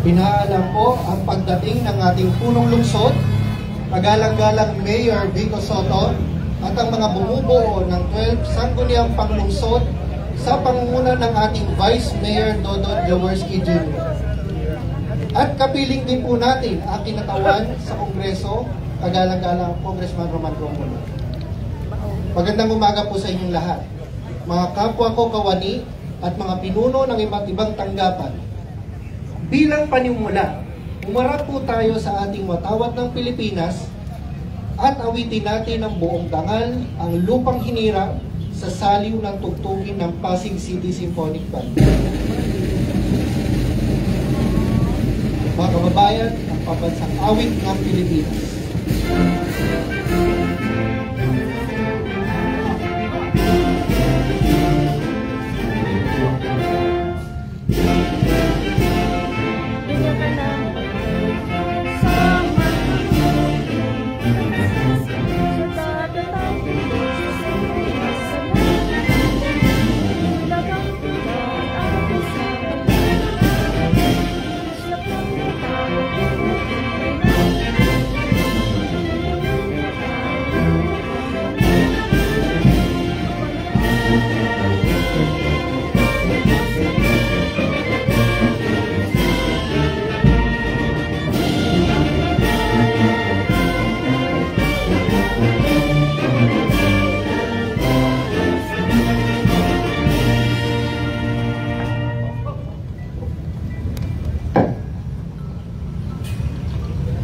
Pinaalam po ang pagdating ng ating punong lungsod, kagalang-galang Mayor Vico Soto at ang mga bumubuo ng 12 sangguniang panglungsod sa pangunguna ng ating Vice Mayor Dodon Jaworski Jr. At kapiling din po natin ang kinatawan sa Kongreso, kagalang-galang Congressman Roman Romulo. Magandang umaga po sa inyong lahat, mga kapwa ko kawani at mga pinuno ng iba't ibang tanggapan. Bilang panimula, umarap po tayo sa ating watawat ng Pilipinas at awitin natin ang buong dangal, ang lupang hinirang sa saliw ng tugtugin ng Pasig City Symphonic Band. Mga kababayan, ang pambansang awit ng Pilipinas.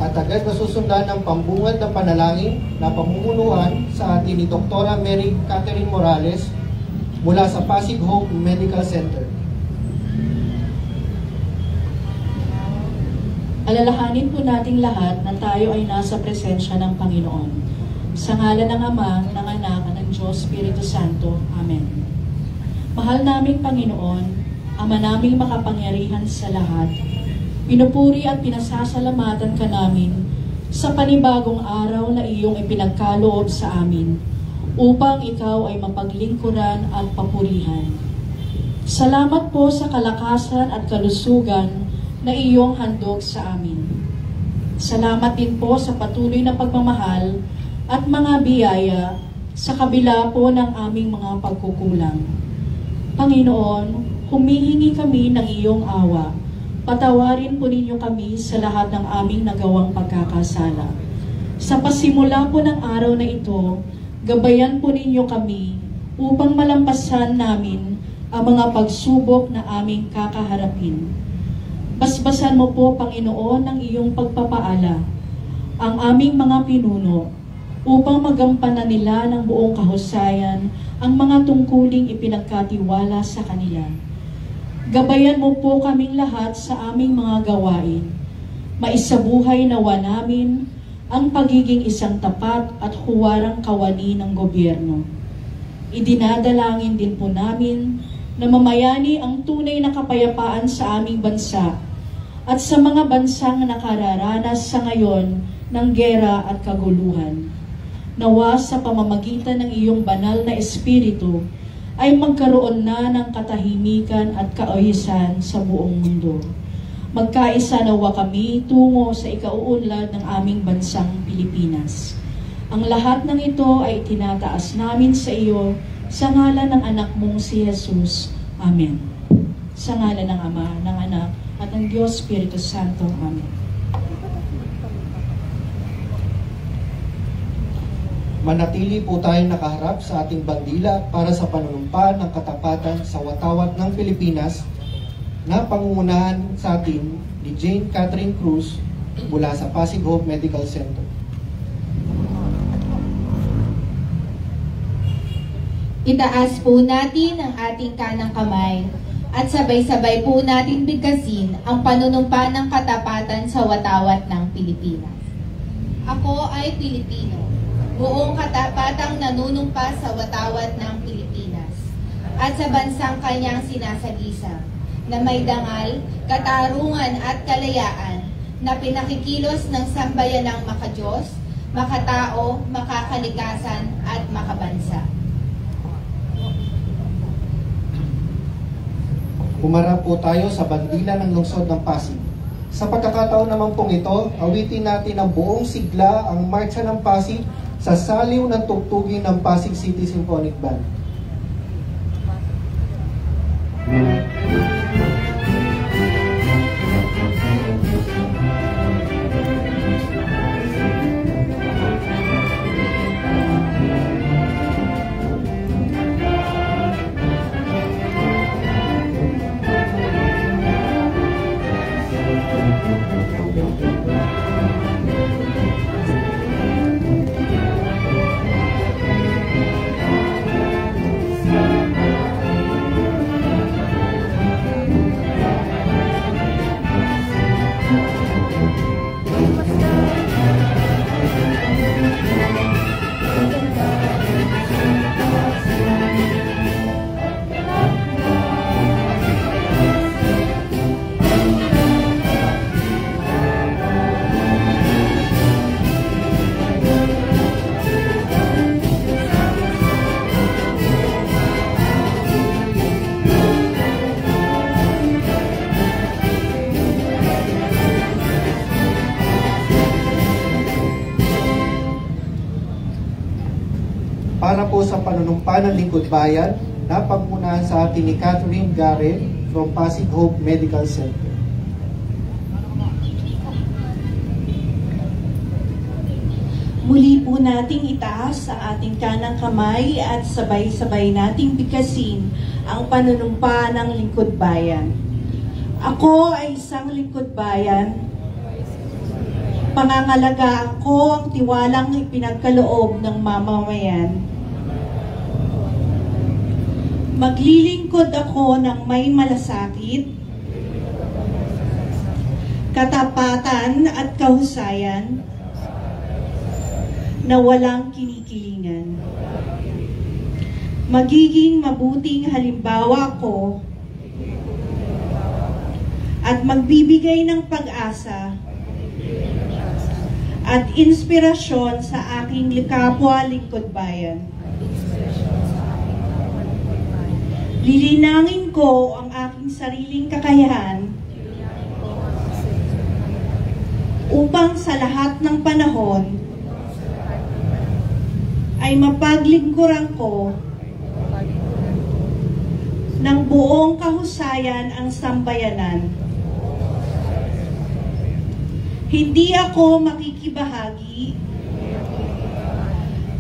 At agad masusundan ng pambungad na panalangin na pamumunuan sa atin ni Dr. Mary Catherine Morales mula sa Pasig Hope Medical Center. Alalahanin po nating lahat na tayo ay nasa presensya ng Panginoon. Sa ngalan ng Ama, ng Anak, at ng Diyos Espiritu Santo. Amen. Mahal naming Panginoon, Ama naming makapangyarihan sa lahat, pinupuri at pinasasalamatan ka namin sa panibagong araw na iyong ipinagkaloob sa amin upang ikaw ay mapaglingkuran at papurihan. Salamat po sa kalakasan at kalusugan na iyong handog sa amin. Salamat din po sa patuloy na pagmamahal at mga biyaya sa kabila po ng aming mga pagkukulang. Panginoon, humihingi kami ng iyong awa. Patawarin po ninyo kami sa lahat ng aming nagawang pagkakasala. Sa pasimula po ng araw na ito, gabayan po ninyo kami upang malampasan namin ang mga pagsubok na aming kakaharapin. Basbasan mo po, Panginoon, ng iyong pagpapaala ang aming mga pinuno upang magampanan nila ng buong kahusayan ang mga tungkuling ipinagkatiwala sa kanila. Gabayan mo po kaming lahat sa aming mga gawain. Maisabuhay nawa namin ang pagiging isang tapat at huwarang kawani ng gobyerno. Idinadalangin din po namin na mamayani ang tunay na kapayapaan sa aming bansa at sa mga bansang nakararanas sa ngayon ng gera at kaguluhan. Nawa sa pamamagitan ng iyong banal na espiritu ay magkaroon na ng katahimikan at kaayusan sa buong mundo. Magkaisa nawa kami tungo sa ikauunlad ng aming bansang Pilipinas. Ang lahat ng ito ay tinataas namin sa iyo sa ngalan ng anak mong si Jesus. Amen. Sa ngalan ng Ama, ng Anak, at ng Diyos Espiritu Santo. Amen. Manatili po tayong nakaharap sa ating bandila para sa panunumpa ng katapatan sa watawat ng Pilipinas na pangungunahan sa atin ni Jane Catherine Cruz mula sa Pasig Hope Medical Center. Itaas po natin ang ating kanang kamay at sabay-sabay po natin bigkasin ang panunumpa ng katapatan sa watawat ng Pilipinas. Ako ay Pilipino. Buong katapatang nanunumpa sa watawat ng Pilipinas at sa bansang kanyang sinasagisang na may dangal, katarungan at kalayaan na pinakikilos ng sambayanang makadiyos, makatao, makakalikasan at makabansa. Humarap po tayo sa bandila ng lungsod ng Pasig. Sa pagkakataon naman pong ito, awitin natin ang buong sigla ang Marcha ng Pasig sa saliw ng tugtugin ng Pasig City Symphonic Band. Para po sa panunumpa ng Lingkod Bayan, napagmunahan sa atin ni Catherine Garrett from Pasig Hope Medical Center. Muli po nating itaas ang ating kanang kamay at sabay-sabay nating bigkasin ang panunumpa ng Lingkod Bayan. Ako ay isang Lingkod Bayan. Pangangalagaan ko ang tiwalang ipinagkaloob ng mamamayan. Maglilingkod ako ng may malasakit, katapatan at kahusayan na walang kinikilingan. Magiging mabuting halimbawa ko at magbibigay ng pag-asa at inspirasyon sa aking kapwa Lingkod Bayan. Lilinangin ko ang aking sariling kakayahan upang sa lahat ng panahon ay mapaglingkuran ko ng buong kahusayan ang sambayanan. Hindi ako makikibahagi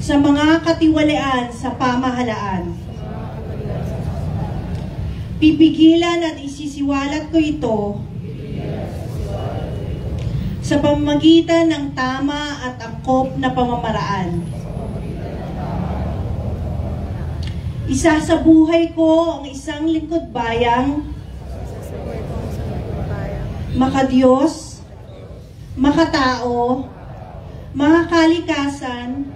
sa mga katiwalian sa pamahalaan. Pipigilan at isisiwalat ko ito sa pamamagitan ng tama at angkop na pamamaraan. Isasabuhay ko ang isang lingkod bayang makadiyos, makatao, makakalikasan,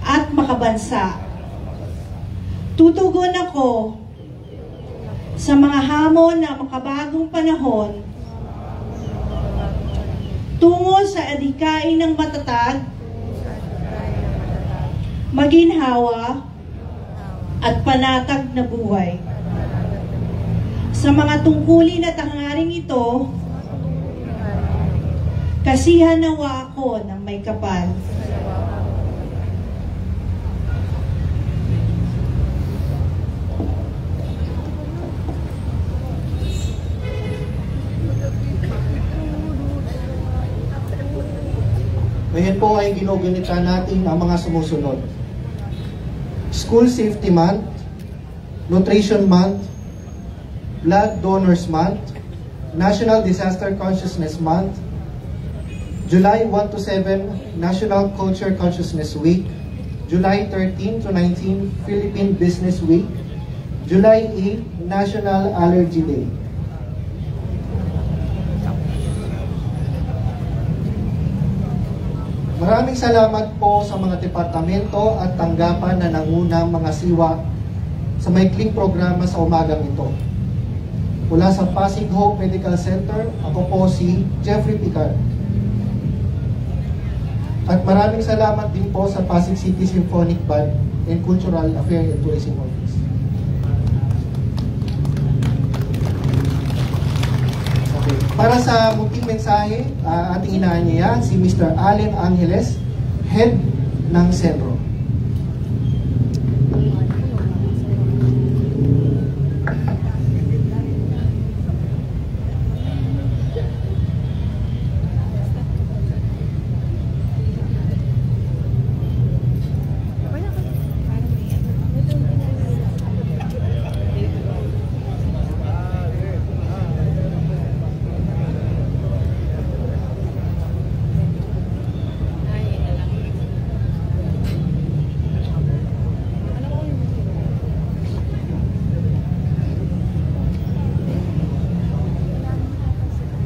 at makabansa. Tutugon ako sa mga hamon na makabagong panahon tungo sa adhikain ng matatag, maginhawa, at panatag na buhay. Sa mga tungkulin at hangaring ito, kasihan nawa ako ng may kapal. Ngayon po ay ginugunita natin ang mga sumusunod. School Safety Month, Nutrition Month, Blood Donors Month, National Disaster Consciousness Month, July 1 to 7, National Culture Consciousness Week, July 13 to 19, Philippine Business Week, July 8, National Allergy Day. Maraming salamat po sa mga departamento at tanggapan na nangunang mga siwa sa maikling programa sa umagang ito. Mula sa Pasig Hope Medical Center, ako po si Jeffrey Picard. At maraming salamat din po sa Pasig City Symphonic Band and Cultural Affairs and Tourism Office. Okay. Para sa munting mensahe, ating inaanyaya si Mr. Allen Angeles, Head ng Sentro.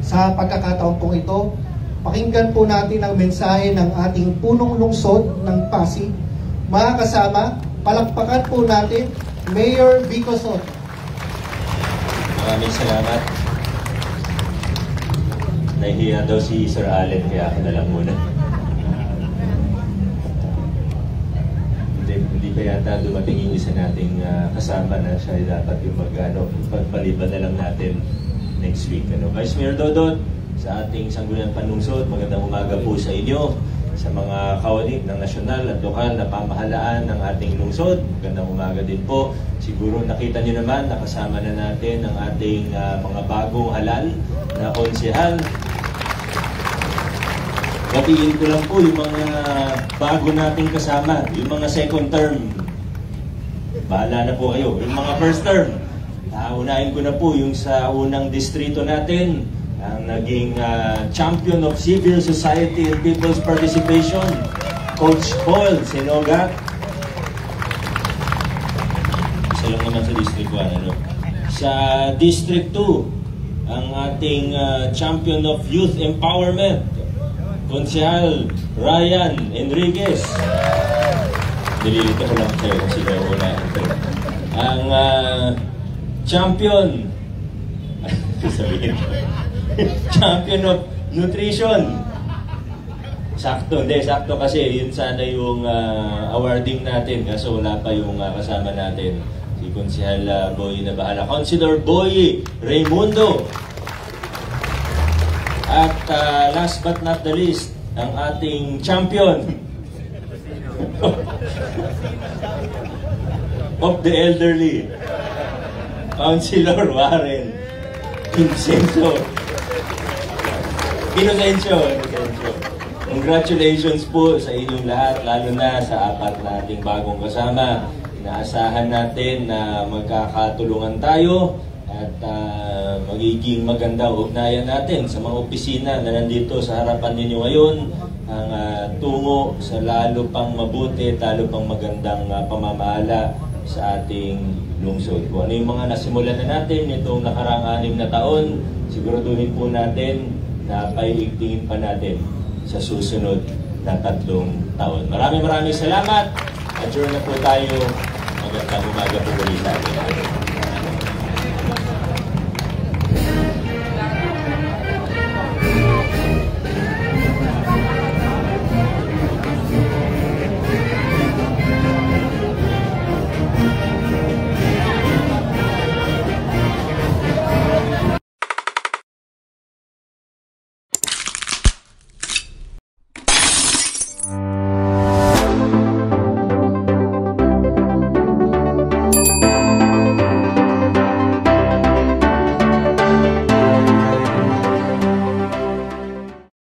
Sa pagkakataon pong ito, pakinggan po natin ang mensahe ng ating punong lungsod ng Pasig. Mga kasama, palakpakan po natin Mayor Vico Soto. Maraming salamat. Nahihiya daw si Sir Allen, kaya ako na lang muna. Hindi pa yata dumating yung isa nating kasama na siya dapat yung pagpaliban na lang natin next week. Vice Mayor Dodot, sa ating Sangguniang Panlungsod, magandang umaga po sa inyo, sa mga kawani ng nasyonal at lokal na pamahalaan ng ating lungsod. Magandang umaga din po. Siguro nakita niyo naman, nakasama na natin ang ating mga bagong halal na konsehal. Batiin ko lang po yung mga bago nating kasama, yung mga second term. Bahala na po kayo. Yung mga first term, unahin ko na po yung sa unang distrito natin, ang naging champion of civil society and people's participation, Coach Paul Senogat. Isa lang naman sa District 1. Sa District 2, ang ating champion of youth empowerment, Konsehal Ryan Enriquez. Nililito ko lang sa'yo kung sino yung unahin ko. Ang champion champion of nutrition. Sakto kasi yun sana yung awarding natin, kaso wala pa yung kasama natin, si Konsehal Boy na bahala. Councilor Boy Raimundo. At last but not the least, ang ating champion of the elderly, Councilor Warren Inocencio. Congratulations po sa inyong lahat, lalo na sa apat nating bagong kasama. Inaasahan natin na magkakatulungan tayo at magiging magandang ugnayan natin sa mga opisina na nandito sa harapan ninyo ngayon, ang tungo sa lalo pang mabuti, lalo pang magandang pamamahala sa ating lungsod. Kung ano yung mga nasimulan na natin itong nakaraang 6 na taon, siguraduhin po natin na paiigtingin pa natin sa susunod na 3 taon. Maraming salamat. Adjourn na po tayo. Magandang umaga po ulit sa atin.